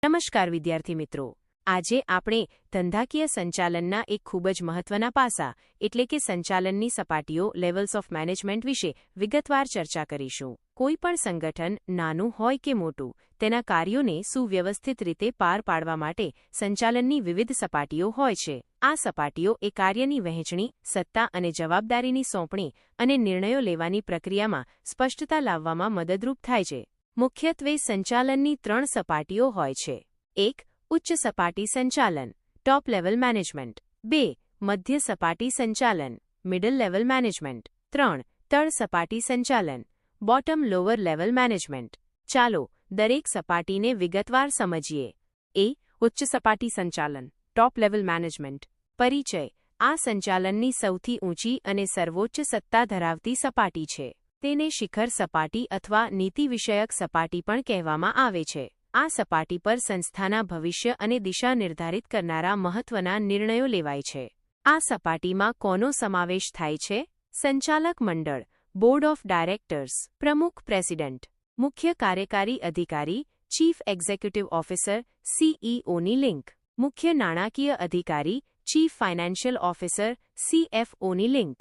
નમસ્કાર વિદ્યાર્થી મિત્રો, આજે આપણે ધંધાકીય સંચાલનના એક ખૂબ જ મહત્વના પાસા એટલે કે સંચાલનની સપાટીઓ લેવલ્સ ઓફ મેનેજમેન્ટ વિશે વિગતવાર ચર્ચા કરીશું. કોઈપણ સંગઠન નાનું હોય કે મોટું, તેના કાર્યોને સુવ્યવસ્થિત રીતે પાર પાડવા માટે સંચાલનની વિવિધ સપાટીઓ હોય છે. આ સપાટીઓ એ કાર્યની વહેંચણી, સત્તા અને જવાબદારીની સોંપણી અને નિર્ણયો લેવાની પ્રક્રિયામાં સ્પષ્ટતા લાવવામાં મદદરૂપ થાય છે. મુખ્યત્વે સંચાલનની 3 સપાટીઓ હોય છે. 1. ઉચ્ચ સપાટી સંચાલન ટોપ લેવલ મેનેજમેન્ટ. 2. મધ્ય સપાટી સંચાલન મિડલ લેવલ મેનેજમેન્ટ. 3. તળ સપાટી સંચાલન બોટમ લોઅર લેવલ મેનેજમેન્ટ. ચાલો દરેક સપાટીને વિગતવાર સમજીએ. ઉચ્ચ સપાટી સંચાલન ટોપ લેવલ મેનેજમેન્ટ. પરિચય. આ સંચાલનની સૌથી ઊંચી અને સર્વોચ્ચ સત્તા ધરાવતી સપાટી છે. તેને શિખર સપાટી અથવા નીતિ વિષયક સપાટી પણ કહેવામાં આવે છે. આ સપાટી પર સંસ્થાના ભવિષ્ય અને દિશા નિર્ધારિત કરનારા મહત્વના નિર્ણયો લેવાય છે. આ સપાટીમાં કોનો સમાવેશ થાય છે? સંચાલક મંડળ બોર્ડ ઓફ ડાયરેક્ટર્સ, પ્રમુખ પ્રેસિડેન્ટ, મુખ્ય કાર્યકારી અધિકારી ચીફ એક્ઝિક્યુટિવ ઓફિસર CEOની લિંક, મુખ્ય નાણાકીય અધિકારી ચીફ ફાઇનાન્શિયલ ઓફિસર CFOની લિંક,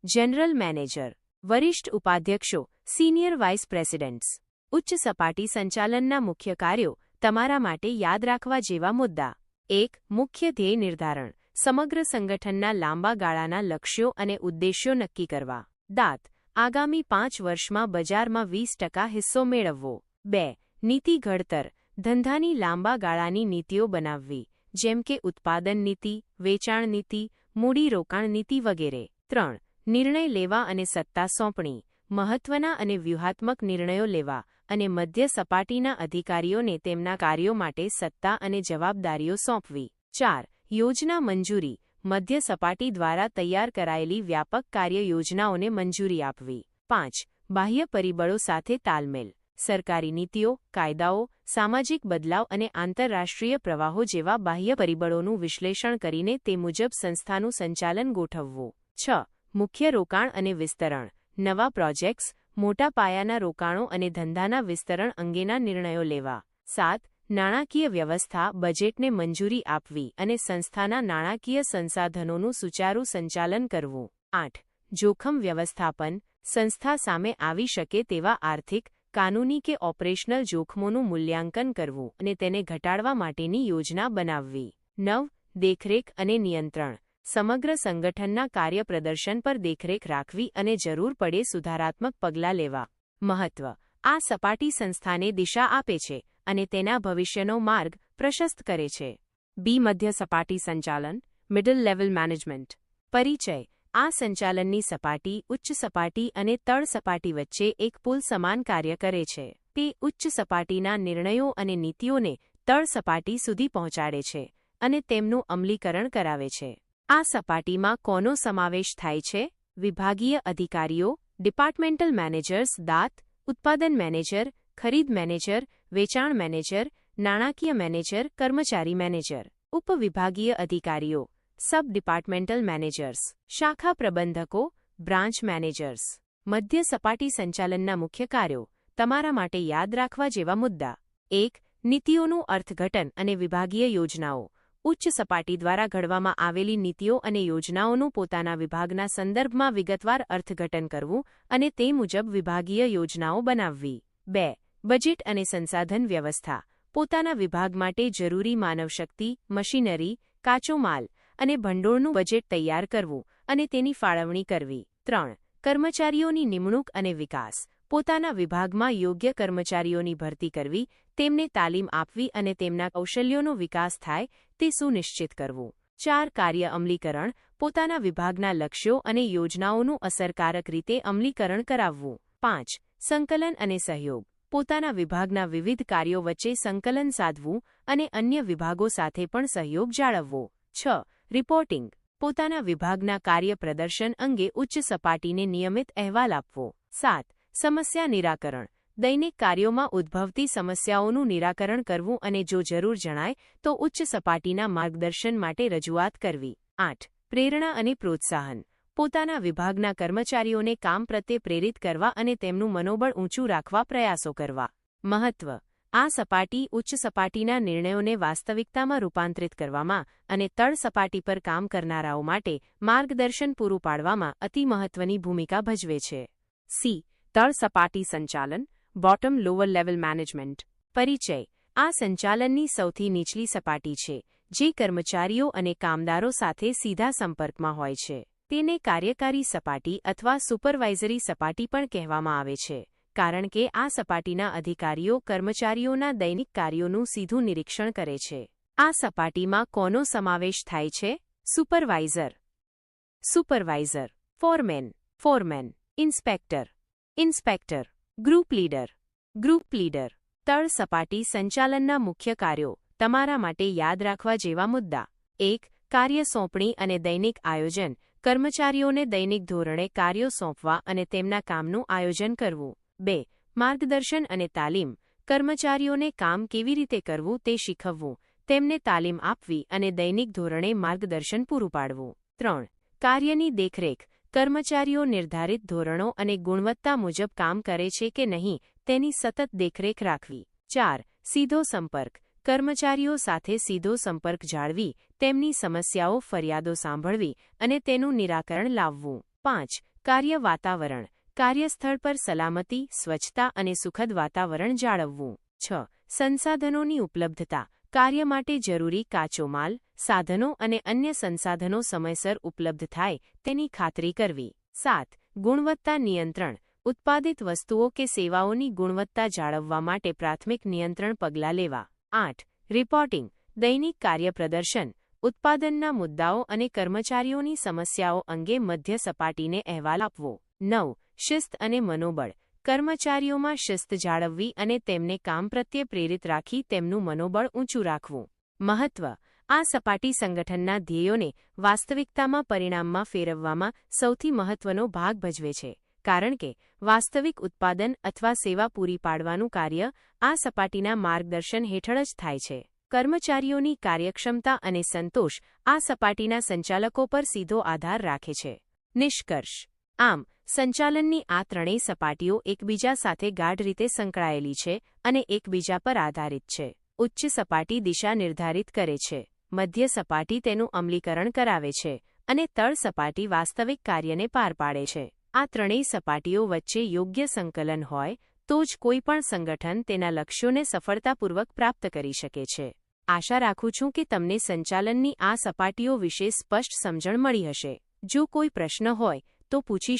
જનરલ મેનેજર, વરિષ્ઠ ઉપાધ્યક્ષો સિનિયર વાઇસ પ્રેસિડેન્ટ્સ. ઉચ્ચ સપાટી સંચાલનના મુખ્ય કાર્યો તમારા માટે યાદ રાખવા જેવા મુદ્દા. 1. મુખ્ય ધ્યેય નિર્ધારણ સમગ્ર સંગઠનના લાંબા ગાળાના લક્ષ્યો અને ઉદ્દેશ્યો નક્કી કરવા. દાત. આગામી 5 વર્ષમાં બજારમાં 20% હિસ્સો મેળવવો. 2. નીતિ ઘડતર ધંધાની લાંબા ગાળાની નીતિઓ બનાવવી, જેમ કે ઉત્પાદન નીતિ, વેચાણ નીતિ, મૂડી રોકાણ નીતિ વગેરે. 3. નિર્ણય લેવા અને સત્તા સોંપણી મહત્વના અને વ્યૂહાત્મક નિર્ણયો લેવા અને મધ્ય સપાટીના અધિકારીઓને તેમના કાર્યો માટે સત્તા અને જવાબદારીઓ સોંપવી. 4. યોજના મંજૂરી મધ્ય સપાટી દ્વારા તૈયાર કરાયેલી વ્યાપક કાર્ય યોજનાઓને મંજૂરી આપવી. 5. બાહ્ય પરિબળો સાથે તાલમેલ સરકારી નીતિઓ, કાયદાઓ, સામાજિક બદલાવ અને આંતરરાષ્ટ્રીય પ્રવાહો જેવા બાહ્ય પરિબળોનું વિશ્લેષણ કરીને તે મુજબ સંસ્થાનું સંચાલન ગોઠવવું. 6. મુખ્ય રોકાણ અને વિસ્તરણ નવા પ્રોજેક્ટ્સ, મોટા પાયાના રોકાણો અને ધંધાના વિસ્તરણ અંગેના નિર્ણયો લેવા. 7. નાણાકીય વ્યવસ્થા બજેટને મંજૂરી આપવી અને સંસ્થાના નાણાકીય સંસાધનોનું સુચારુ સંચાલન કરવું. 8. જોખમ વ્યવસ્થાપન સંસ્થા સામે આવી શકે તેવા આર્થિક, કાનૂની કે ઓપરેશનલ જોખમોનું મૂલ્યાંકન કરવું અને તેને ઘટાડવા માટેની યોજના બનાવવી. 9. દેખરેખ અને નિયંત્રણ સમગ્ર સંગઠનના કાર્યપ્રદર્શન પર દેખરેખ રાખવી અને જરૂર પડે સુધારાત્મક પગલાં લેવા. મહત્વ. આ સપાટી સંસ્થાને દિશા આપે છે અને તેના ભવિષ્યનો માર્ગ પ્રશસ્ત કરે છે. મધ્ય સપાટી સંચાલન મિડલ લેવલ મેનેજમેન્ટ. પરિચય. આ સંચાલનની સપાટી ઉચ્ચ સપાટી અને તળ સપાટી વચ્ચે એક પુલ સમાન કાર્ય કરે છે. તે ઉચ્ચ સપાટીના નિર્ણયો અને નીતિઓને તળ સપાટી સુધી પહોંચાડે છે અને તેમનું અમલીકરણ કરાવે છે. આ સપાટીમાં કોનો સમાવેશ થાય છે? વિભાગીય અધિકારીઓ ડિપાર્ટમેન્ટલ મેનેજર્સ દાત, ઉત્પાદન મેનેજર, ખરીદ મેનેજર, વેચાણ મેનેજર, નાણાકીય મેનેજર, કર્મચારી મેનેજર. ઉપવિભાગીય અધિકારીઓ સબ ડિપાર્ટમેન્ટલ મેનેજર્સ, શાખા પ્રબંધકો, બ્રાન્ચ મેનેજર્સ. મધ્ય સપાટી સંચાલનના મુખ્ય કાર્યો તમારા માટે યાદ રાખવા જેવા મુદ્દા. 1. નીતિઓનું અર્થઘટન અને વિભાગીય યોજનાઓ ઉચ્ચ સપાટી દ્વારા ઘડવામાં આવેલી નીતિઓ અને યોજનાઓનું પોતાના વિભાગના સંદર્ભમાં વિગતવાર અર્થઘટન કરવું અને તે મુજબ વિભાગીય યોજનાઓ બનાવવી. 2. બજેટ અને સંસાધન વ્યવસ્થા પોતાના વિભાગ માટે જરૂરી માનવશક્તિ, મશીનરી, કાચો માલ અને ભંડોળનું બજેટ તૈયાર કરવું અને તેની ફાળવણી કરવી. 3. કર્મચારીઓની નિમણૂક અને વિકાસ પોતાના વિભાગમાં યોગ્ય કર્મચારીઓની ભરતી કરવી, તેમને તાલીમ આપવી અને તેમના કૌશલ્યોનો વિકાસ થાય તે સુનિશ્ચિત કરવું. 4. કાર્ય અમલીકરણ પોતાના વિભાગના લક્ષ્યો અને યોજનાઓનું અસરકારક રીતે અમલીકરણ કરાવવું. 5. સંકલન અને સહયોગ પોતાના વિભાગના વિવિધ કાર્યો વચ્ચે સંકલન સાધવું અને અન્ય વિભાગો સાથે પણ સહયોગ જાળવવો. 6. રિપોર્ટિંગ પોતાના વિભાગના કાર્ય પ્રદર્શન અંગે ઉચ્ચ સપાટીને નિયમિત અહેવાલ આપવો. 7. સમસ્યા નિરાકરણ દૈનિક કાર્યોમાં ઉદ્ભવતી સમસ્યાઓનું નિરાકરણ કરવું અને જો જરૂર જણાય તો ઉચ્ચ સપાટીના માર્ગદર્શન માટે રજૂઆત કરવી. 8. પ્રેરણા અને પ્રોત્સાહન પોતાના વિભાગના કર્મચારીઓને કામ પ્રત્યે પ્રેરિત કરવા અને તેમનું મનોબળ ઊંચું રાખવા પ્રયાસો કરવા. મહત્વ. આ સપાટી ઉચ્ચ સપાટીના નિર્ણયોને વાસ્તવિકતામાં રૂપાંતરિત કરવામાં અને તળ સપાટી પર કામ કરનારાઓ માટે માર્ગદર્શન પૂરું પાડવામાં અતિ મહત્વની ભૂમિકા ભજવે છે. સી. તળ સપાટી સંચાલન, બોટમ લોઅર લેવલ મેનેજમેન્ટ. પરિચય. આ સંચાલનની સૌથી નીચલી સપાટી છે, જે કર્મચારીઓ અને કામદારો સાથે સીધા સંપર્કમાં હોય છે. તેને કાર્યકારી સપાટી અથવા સુપરવાઇઝરી સપાટી પણ કહેવામાં આવે છે, કારણ કે આ સપાટીના અધિકારીઓ કર્મચારીઓના દૈનિક કાર્યોનું સીધું નિરીક્ષણ કરે છે. આ સપાટીમાં કોનો સમાવેશ થાય છે? Supervisor, foreman, inspector, group leader. તળ સપાટી સંચાલનના મુખ્ય કાર્યો તમારા માટે યાદ રાખવા જેવા મુદ્દા. 1. કાર્ય સોંપણી અને દૈનિક આયોજન. કર્મચારીઓને દૈનિક ધોરણે કાર્યો સોંપવા અને તેમના કામનું આયોજન કરવું. 2. માર્ગદર્શન અને તાલીમ. કર્મચારીઓને કામ કેવી રીતે કરવું તે શીખવવું, તેમને તાલીમ આપવી અને દૈનિક ધોરણે માર્ગદર્શન પૂરું પાડવું. 3. કાર્યની દેખરેખ. કર્મચારીઓ નિર્ધારિત ધોરણો અને ગુણવત્તા મુજબ કામ કરે છે કે નહીં તેની સતત દેખરેખ રાખવી. 4. સીધો સંપર્ક. કર્મચારીઓ સાથે સીધો સંપર્ક જાળવી, તેમની સમસ્યાઓ ફરિયાદો સાંભળવી અને તેનું નિરાકરણ લાવવું. 5. કાર્ય વાતાવરણ. કાર્યસ્થળ પર સલામતી, સ્વચ્છતા અને સુખદ વાતાવરણ જાળવવું. 6. સંસાધનોની ઉપલબ્ધતા. કાર્ય માટે જરૂરી કાચો માલ, સાધનો અને અન્ય સંસાધનો સમયસર ઉપલબ્ધ થાય તેની ખાતરી કરવી. 7. ગુણવત્તા નિયંત્રણ. ઉત્પાદિત વસ્તુઓ કે સેવાઓની ગુણવત્તા જાળવવા માટે પ્રાથમિક નિયંત્રણ પગલાં લેવા. 8. રિપોર્ટિંગ. દૈનિક કાર્ય પ્રદર્શન, ઉત્પાદનના મુદ્દાઓ અને કર્મચારીઓની સમસ્યાઓ અંગે મધ્ય સપાટીને અહેવાલ આપવો. 9. શિસ્ત અને મનોબળ. કર્મચારીઓમાં શિસ્ત જાળવવી અને તેમને કામ પ્રત્યે પ્રેરિત રાખી તેમનું મનોબળ ઊંચું રાખવું. મહત્વ. આ સપાટી સંગઠનના ધ્યેયોને વાસ્તવિકતામાં પરિણામમાં ફેરવવામાં સૌથી મહત્વનો ભાગ ભજવે છે, કારણ કે વાસ્તવિક ઉત્પાદન અથવા સેવા પૂરી પાડવાનું કાર્ય આ સપાટીના માર્ગદર્શન હેઠળ જ થાય છે. કર્મચારીઓની કાર્યક્ષમતા અને સંતોષ આ સપાટીના સંચાલકો પર સીધો આધાર રાખે છે. નિષ્કર્ષ. આમ, સંચાલનની આ ત્રણેય સપાટીઓ એકબીજા સાથે ગાઢ રીતે સંકળાયેલી છે અને એકબીજા પર આધારિત છે. ઉચ્ચ સપાટી દિશા નિર્ધારિત કરે છે, મધ્ય સપાટી તેનું અમલીકરણ કરાવે છે અને તળ સપાટી વાસ્તવિક કાર્યને પાર પાડે છે. આ ત્રણેય સપાટીઓ વચ્ચે યોગ્ય સંકલન હોય તો જ કોઈ પણ સંગઠન તેના લક્ષ્યોને સફળતાપૂર્વક પ્રાપ્ત કરી શકે છે. આશા રાખું છું કે તમને સંચાલનની આ સપાટીઓ વિશે સ્પષ્ટ સમજણ મળી હશે. જો કોઈ પ્રશ્ન હોય તો પૂછી